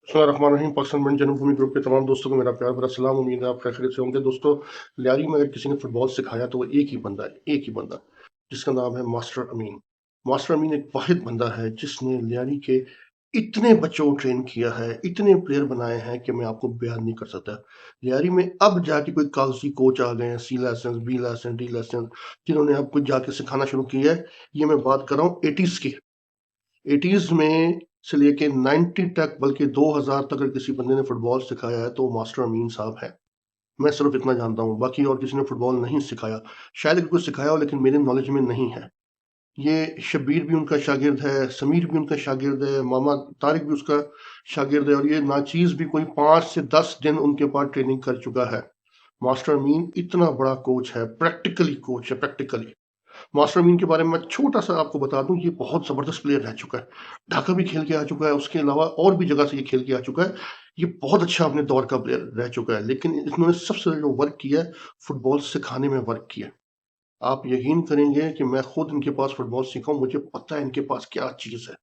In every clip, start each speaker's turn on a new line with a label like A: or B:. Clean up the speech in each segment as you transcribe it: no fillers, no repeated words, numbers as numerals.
A: बिस्मिल्लाहिर्रहमानिर्रहीम। पाकिस्तान मंडी जन्मभूमि ग्रुप के तमाम दोस्तों को मेरा प्यार भरा सलाम। उम्मीद है आप खैरियत से होंगे। दोस्तों, लियारी में अगर किसी ने फुटबॉल सिखाया तो वो एक ही बंदा है, एक ही बंदा, जिसका नाम है मास्टर अमीन। मास्टर अमीन एक वाहिद बंदा है जिसने लियारी के इतने बच्चों को ट्रेन किया है, इतने प्लेयर बनाए हैं कि मैं आपको बयान नहीं कर सकता। लियारी में अब जाके कोई कागजी कोच आ गए हैं, C license, B license, D license, जिन्होंने अब कुछ जाके सिखाना शुरू किया है। ये मैं बात कर रहा हूँ 80s की। 80s में से लेके 90 तक, बल्कि 2000 तक अगर किसी बंदे ने फुटबॉल सिखाया है तो वो मास्टर अमीन साहब है। मैं सिर्फ इतना जानता हूँ, बाकी और किसी ने फुटबॉल नहीं सिखाया। शायद अगर कुछ सिखाया हो लेकिन मेरे नॉलेज में नहीं है। ये शब्बीर भी उनका शागिर्द है, समीर भी उनका शागिर्द है, मामा तारिक भी उसका शागिर्द है, और ये नाचीज भी कोई 5 से 10 दिन उनके पास ट्रेनिंग कर चुका है। मास्टर अमीन इतना बड़ा कोच है, प्रैक्टिकली कोच है, प्रैक्टिकली। मास्टर अमीन के बारे में मैं छोटा सा आपको बता दूं, ये बहुत जबरदस्त प्लेयर रह चुका है। ढाका भी खेल के आ चुका है, उसके अलावा और भी जगह से ये खेल के आ चुका है। ये बहुत अच्छा अपने दौर का प्लेयर रह चुका है, लेकिन इन्होंने सबसे जो वर्क किया है, फुटबॉल सिखाने में वर्क किया। आप यकीन करेंगे कि मैं खुद इनके पास फुटबॉल सीखा हूं, मुझे पता है इनके पास क्या चीज है।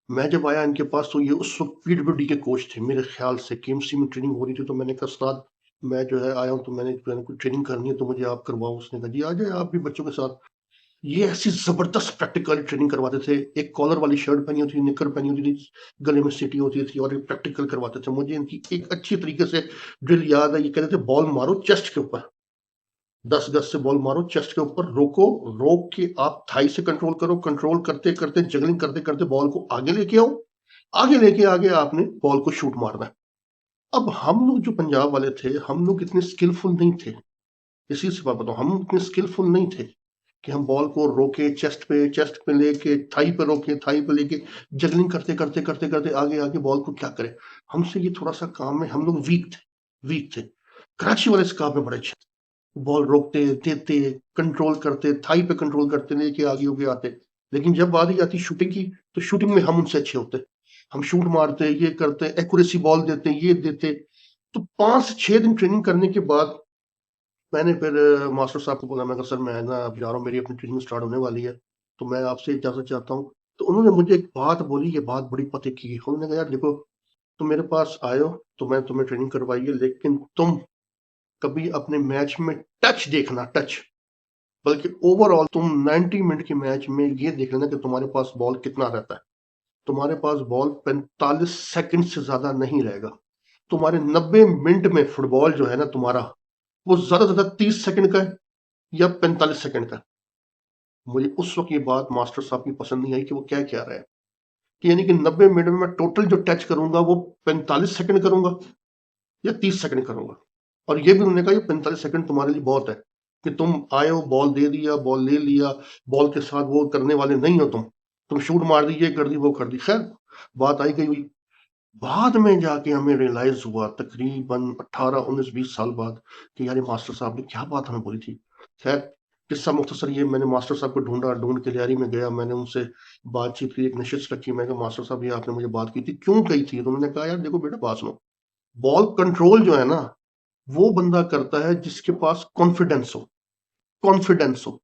A: मैं जब आया इनके पास तो ये उस वक्त पीडब्ल्यूडी के कोच थे, मेरे ख्याल से केएमसी में ट्रेनिंग हो रही थी। तो मैंने कहा उस्ताद, मैं जो है आया हूँ, तो मैंने कुछ ट्रेनिंग करनी है तो मुझे आप करवाओ। उसने कहा जी आ जाए आप भी बच्चों के साथ। ये ऐसी जबरदस्त प्रैक्टिकल ट्रेनिंग करवाते थे। एक कॉलर वाली शर्ट पहनी होती थी, निकर पहनी होती थी, गले में सीटी होती थी, और ये प्रैक्टिकल करवाते थे। मुझे इनकी एक अच्छी तरीके से ड्रिल याद है। ये कहते थे बॉल मारो चेस्ट के ऊपर, 10 गज से बॉल मारो चेस्ट के ऊपर, रोको, रोक के आप थाई से कंट्रोल करो, कंट्रोल करते करते जगलिंग करते करते बॉल को आगे लेके आओ, आगे लेके आगे आपने बॉल को शूट मारना है। अब हम लोग जो पंजाब वाले थे, हम लोग इतने स्किलफुल नहीं थे। इसी से बात बताऊं, हम इतने स्किलफुल नहीं थे कि हम बॉल को रोके, चेस्ट पे लेके, थाई पे रोके, थाई पे लेके जगलिंग करते करते करते करते आगे आगे बॉल को क्या करें। हमसे ये थोड़ा सा काम में हम लोग वीक थे। कराची वाले इस काम में बड़े अच्छे थे। बॉल रोकते देते, कंट्रोल करते, थाई पे कंट्रोल करते, लेके आगे होके आते। लेकिन जब बारी आती शूटिंग की, तो शूटिंग में हम उनसे अच्छे होते। हम शूट मारते, ये करते, एक्यूरेसी बॉल देते, ये देते। तो 5 से 6 दिन ट्रेनिंग करने के बाद मैंने फिर मास्टर साहब को बोला, मैं कहा सर मैं ना अब जा रहा हूँ, मेरी अपनी ट्रेनिंग स्टार्ट होने वाली है, तो मैं आपसे इजाज़त चाहता हूँ। तो उन्होंने मुझे एक बात बोली, ये बात बड़ी पते की। उन्होंने कहा यार देखो, तुम मेरे पास आए हो तो मैं तुम्हें ट्रेनिंग करवाई है, लेकिन तुम कभी अपने मैच में टच देखना, टच, बल्कि ओवरऑल तुम 90 मिनट के मैच में ये देख लेना कि तुम्हारे पास बॉल कितना रहता है। तुम्हारे पास बॉल 45 सेकंड से ज्यादा नहीं रहेगा। तुम्हारे 90 मिनट में फुटबॉल जो है ना तुम्हारा, वो ज्यादा से ज्यादा 30 सेकंड का है या 45 सेकंड का। मुझे उस वक्त ये बात मास्टर साहब की पसंद नहीं आई कि वो क्या कह रहे हैं, कि यानी कि 90 मिनट में मैं टोटल जो टच करूंगा वो 45 सेकंड करूंगा या 30 सेकंड करूंगा। और ये भी उन्होंने कहा ये 45 सेकंड तुम्हारे लिए बहुत है, कि तुम आए हो, बॉल दे दिया, बॉल ले लिया, बॉल के साथ वो करने वाले नहीं हो तुम शूट मार दी, ये कर दी, वो कर दी। खैर, बात आई गई हुई। बाद में जाके हमें रियलाइज हुआ, तकरीबन 18 19 20 साल बाद, कि यार ये मास्टर साहब ने क्या बात हमें बोली थी। खैर, किस्सा मुख्तसर ये, मैंने मास्टर साहब को ढूंढा, ढूंढ के लियारी में गया, मैंने उनसे बातचीत की, एक नशिश रखी। मैं कहा मास्टर साहब ये आपने मुझे बात की थी, क्यों कही थी? तो उन्होंने कहा यार देखो बेटा, बात सुनो, बॉल कंट्रोल जो है ना, वो बंदा करता है जिसके पास कॉन्फिडेंस हो। कॉन्फिडेंस हो,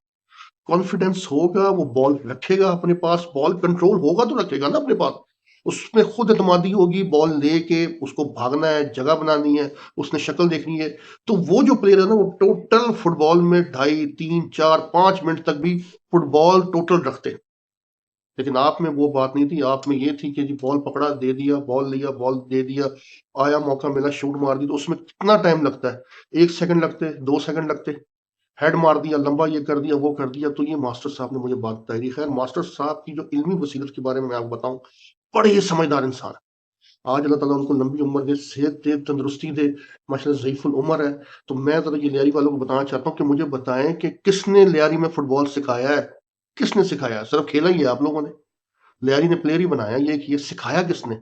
A: कॉन्फिडेंस होगा, वो बॉल रखेगा अपने पास, बॉल कंट्रोल होगा तो रखेगा ना अपने पास। उसमें खुद एतमादी होगी, बॉल लेके उसको भागना है, जगह बनानी है, उसने शक्ल देखनी है। तो वो जो प्लेयर है ना, वो टोटल फुटबॉल में 2.5 3 4 5 मिनट तक भी फुटबॉल टोटल रखते हैं। लेकिन आप में वो बात नहीं थी। आप में ये थी कि जी बॉल पकड़ा, दे दिया, बॉल लिया, बॉल दे दिया, आया मौका मिला, शूट मार दी। तो उसमें कितना टाइम लगता है? 1 सेकंड लगते, 2 सेकंड लगते, हेड मार दिया, लंबा ये कर दिया, वो कर दिया। तो ये मास्टर साहब ने मुझे बात बताई थी। खैर, मास्टर साहब की जो इल्मी वसीलत के बारे में मैं आपको बताऊं, बड़े ही समझदार इंसान है। आज अल्लाह ताला उनको लंबी उम्र दे, सेहत दे, तंदुरुस्ती दे, माशाल्लाह ज़ईफुल उम्र है। तो मैं ज़रा ये लियारी वालों को बताना चाहता हूँ कि मुझे बताएं कि किसने लियारी में फुटबॉल सिखाया है? किसने सिखाया है? सिर्फ खेला ही है आप लोगों ने, लियारी ने प्लेयर ही बनाया। ये सिखाया किसने?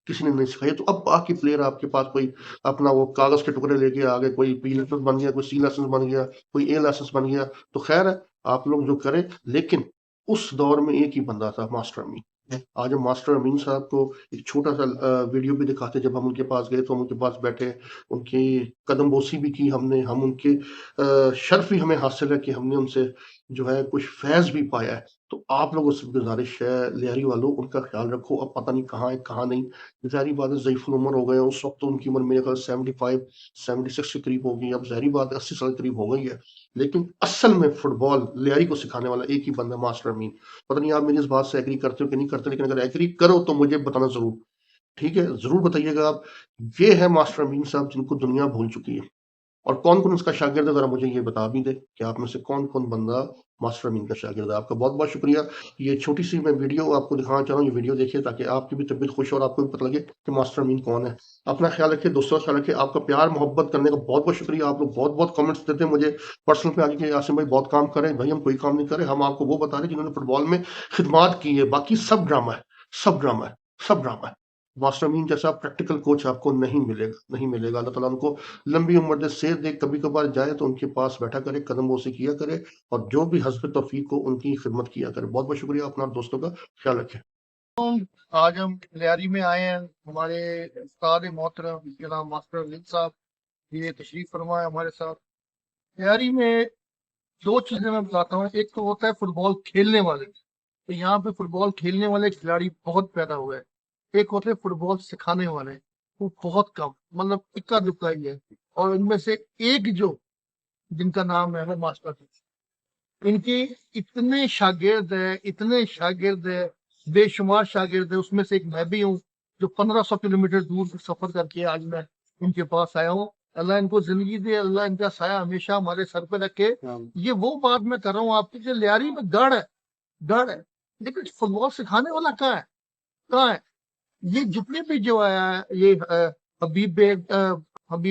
A: किसी ने नहीं सिखाया। तो अब बाकी प्लेयर आपके पास कोई अपना वो कागज के टुकड़े लेके आ गए, कोई बी लाइसेंस बन गया, कोई सी लाइसेंस बन गया, कोई ए लाइसेंस बन गया। तो खैर है, आप लोग जो करें, लेकिन उस दौर में एक ही बंदा था, मास्टर अमीन। आज हम मास्टर अमीन साहब को एक छोटा सा वीडियो भी दिखाते, जब हम उनके पास गए तो हम उनके पास बैठे, उनकी कदमबोसी भी की हमने, हम उनके शर्फ भी हमें हासिल है कि हमने उनसे जो है कुछ फैज़ भी पाया है। तो आप लोगों से गुज़ारिश है, लियारी वालों, उनका ख़्याल रखो, अब पता नहीं कहाँ है, कहाँ नहीं। ज़ाहिर बात है ज़ईफ़ुल उम्र हो गए हैं, उस वक़्त तो उनकी उम्र मेरे ख़्याल 75, 76 के करीब होगी, अब ज़ाहिर बात है 80 साल के करीब हो गई है। लेकिन असल में फुटबॉल लियारी को सिखाने वाला एक ही बंदा है, मास्टर अमीन। पता नहीं आप मेरी इस बात से एग्री करते हो कि नहीं करते, लेकिन अगर एग्री करो तो मुझे बताना ज़रूर, ठीक है? ज़रूर बताइएगा आप। ये है मास्टर अमीन साहब जिनको दुनिया भूल चुकी है। और कौन-कौन उसका शागिर्द है, ज़रा मुझे ये बता भी दें कि आप में से कौन-कौन बंदा मास्टर अमीन का शागिर्द है। आपका बहुत-बहुत शुक्रिया। ये छोटी-सी मैं वीडियो आपको दिखाना चाह रहा हूँ, ये वीडियो देखिए ताकि आपकी भी तबीयत खुश हो और आपको भी पता लगे कि मास्टर अमीन कौन है। अपना ख्याल रखिए, दोस्तों का ख्याल रखिए। आपका प्यार मोहब्बत करने का बहुत-बहुत शुक्रिया। आप लोग बहुत-बहुत कमेंट्स देते हैं मुझे पर्सनल पे आके कि आसिम भाई बहुत काम कर रहे हैं। भाई हम कोई काम नहीं कर रहे, हम आपको वो बता रहे हैं जिन्होंने फुटबॉल में खिदमात की है। बाकी सब ड्रामा है, सब ड्रामा है, सब ड्रामा है। मास्टर अमीन जैसा प्रैक्टिकल कोच आपको नहीं मिलेगा, नहीं मिलेगा। अल्लाह ताला उनको लंबी उम्र दे, सेहत दे। कभी कभार जाए तो उनके पास बैठा करे, कदम बोसी किया करे और जो भी हस्ब तौफीक हो उनकी खिदमत किया करे। बहुत बहुत शुक्रिया। अपना दोस्तों का ख्याल रखें।
B: आज हम लियारी में आए हैं। हमारे उस्ताद मोहतरम जनाब मास्टर अमीन साहब ये तशरीफ फरमा है हमारे साथ। लियारी में दो चीजें मैं बताता हूँ। एक तो होता है फुटबॉल खेलने वाले, तो यहाँ पे फुटबॉल खेलने वाले खिलाड़ी बहुत पैदा हुए हैं। एक होते हैं फुटबॉल सिखाने वाले, वो बहुत कम, मतलब इक्का दुक्का ही है। और इनमें से एक जो जिनका नाम है वो मास्टर इनकी इतने शागिर्द है, इतने शागिर्द है, बेशुमार शागिर्द है। उसमें से एक मैं भी हूँ जो 1500 किलोमीटर दूर से सफर करके आज मैं इनके पास आया हूँ। अल्लाह इनको जिंदगी दे, अल्लाह इनका साया हमेशा हमारे सर पे रखे। ये वो बात मैं कर रहा हूँ आपकी कि लियारी में गढ़ है, गढ़ है, लेकिन फुटबॉल सिखाने वाला कहाँ है, कहाँ है? ये जितने भी जो है ये हबीब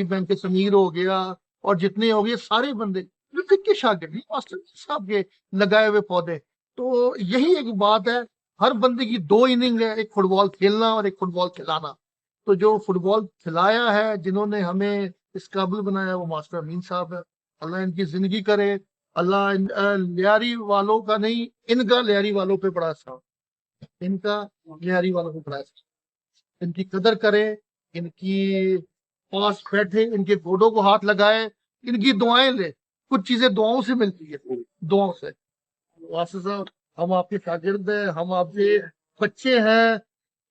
B: बैंक के समीर हो गया और जितने हो गए सारे बंदे ये किसके शागिर्द हैं? मास्टर साहब के लगाए हुए पौधे। तो यही एक बात है, हर बंदे की दो इनिंग है, एक फुटबॉल खेलना और एक फुटबॉल खिलाना। तो जो फुटबॉल खिलाया है, जिन्होंने हमें इस काबिल बनाया, वो मास्टर अमीन साहब है। अल्लाह इनकी जिंदगी करे। अल्लाह लियारी वालों का नहीं, इनका लियारी वालों पे बड़ा असर, इनका लियारी वालों पे बड़ा असर। इनकी कदर करें, इनकी पास बैठे, इनके गोडों को हाथ लगाए, इनकी दुआएं ले। कुछ चीजें दुआओं से मिलती है, दुआओं से। वासिफ साहब, हम आपके शागिर्द हैं, हम आपके बच्चे हैं।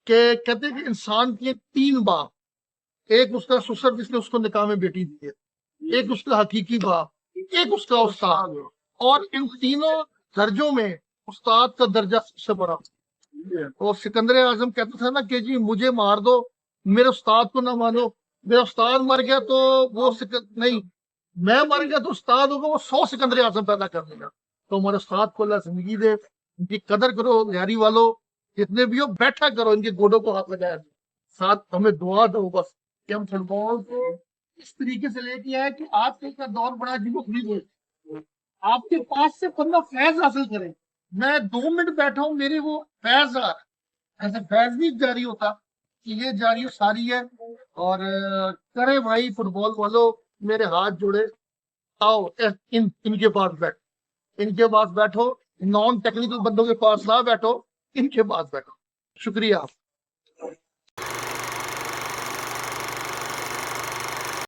B: कि कहते हैं कि इंसान के तीन बाप, एक उसका ससुर जिसने उसको निकाह में बेटी दी है, एक उसका हकीकी बाप, एक उसका उस्ताद। और इन तीनों दर्जों में उस्ताद का दर्जा सबसे बड़ा। और सिकंदर आजम कहता था ना कि जी मुझे मार दो, मेरे उस्ताद को ना मानो। मेरा उस्ताद मर गया तो वो नहीं, मैं मर गया तो उस्ताद होगा वो 100 सिकंदर आजम पैदा कर देगा। तो हमारे उस्ताद को अल्लाह जिंदगी दे, इनकी कदर करो लियारी वालों, जितने भी हो बैठा करो, इनके गोडों को हाथ लगाया, साथ हमें दुआ दो बस कि हम फुटबॉल को इस तरीके से लेके आए कि आजकल का दौर बड़ा अजीब है, आपके पास से बंदा फैज हासिल करे। मैं 2 मिनट बैठा हूँ, मेरे वो फैज आ रहा है। ऐसे फैज नहीं जारी होता कि ये जारी सारी है। और करे भाई फुटबॉल वालों, मेरे हाथ जुड़े, आओ इनके पास बैठ, इनके पास बैठो। नॉन टेक्निकल बंदों के पास ना बैठो, इनके पास बैठो। शुक्रिया।